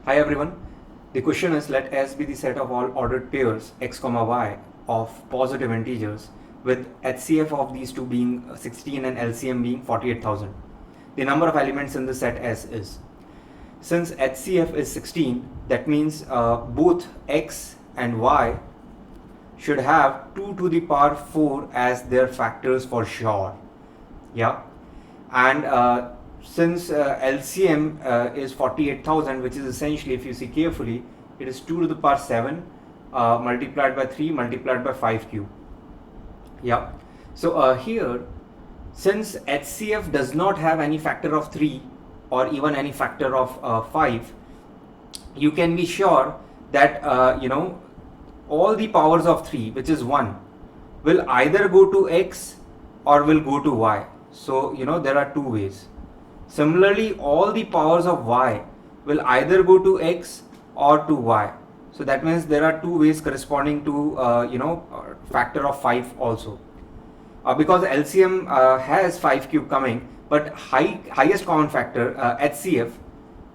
Hi everyone. The question is, let S be the set of all ordered pairs x comma y of positive integers with HCF of these two being 16 and LCM being 48,000. The number of elements in the set S is. Since HCF is 16, that means both x and y should have 2 to the power 4 as their factors for sure. Yeah. And since LCM is 48,000, which is essentially, if you see carefully, it is 2 to the power 7 multiplied by 3 multiplied by 5 cube. Yeah. So here, since HCF does not have any factor of 3 or even any factor of 5, you can be sure that all the powers of 3, which is 1, will either go to x or will go to y. So there are two ways. Similarly, all the powers of y will either go to x or to y. So that means there are two ways corresponding to factor of 5 also. Because LCM has 5 cube coming, but highest common factor HCF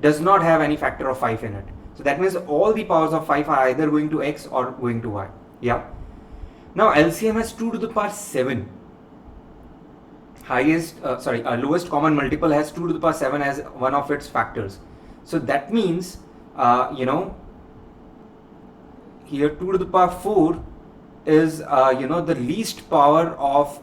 does not have any factor of 5 in it. So that means all the powers of 5 are either going to x or going to y. Yeah. Now LCM has 2 to the power 7. Lowest common multiple has 2 to the power 7 as one of its factors. So that means, here 2 to the power 4 is, the least power of,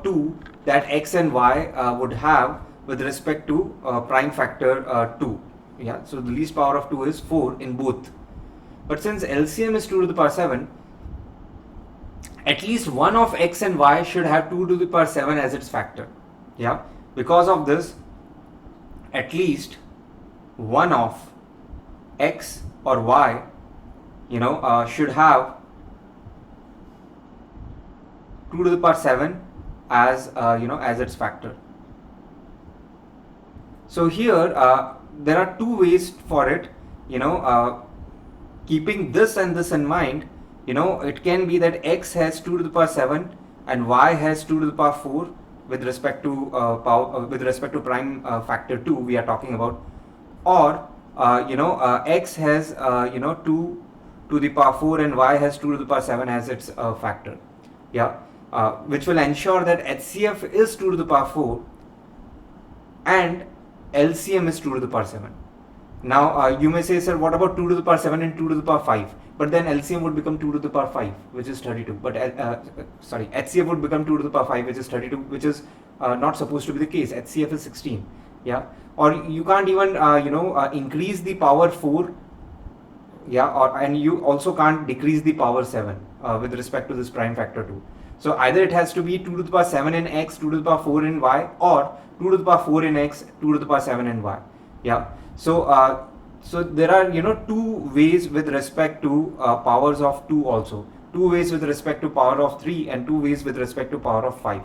2 that x and y would have with respect to prime factor 2. Yeah, so the least power of 2 is 4 in both. But since LCM is 2 to the power 7, at least one of x and y should have 2 to the power 7 as its factor. Yeah, because of this, at least one of x or y should have 2 to the power 7 as as its factor. So here there are two ways for it. Keeping this and this in mind, it can be that x has 2 to the power 7 and y has 2 to the power 4 with respect to prime factor 2 we are talking about, or x has 2 to the power 4 and y has 2 to the power 7 as its factor. Yeah, which will ensure that HCF is 2 to the power 4 and LCM is 2 to the power 7. Now you may say, sir, what about 2 to the power 7 and 2 to the power 5? But then LCM would become 2 to the power 5, which is 32. But HCF would become 2 to the power 5, which is 32, which is not supposed to be the case. HCF is 16. Yeah, or you can't even increase the power 4. Yeah, and you also can't decrease the power 7 with respect to this prime factor 2. So either it has to be 2 to the power 7 in x, 2 to the power 4 in y, or 2 to the power 4 in x, 2 to the power 7 in y. Yeah. So so there are two ways with respect to powers of 2 also. 2 ways with respect to power of 3 and 2 ways with respect to power of 5.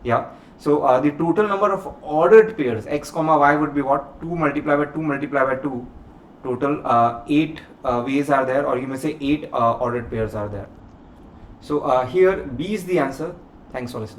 Yeah. So the total number of ordered pairs x comma y would be what? 2 multiplied by 2 multiplied by 2. Total 8 ways are there, or you may say 8 ordered pairs are there. So here B is the answer. Thanks for listening.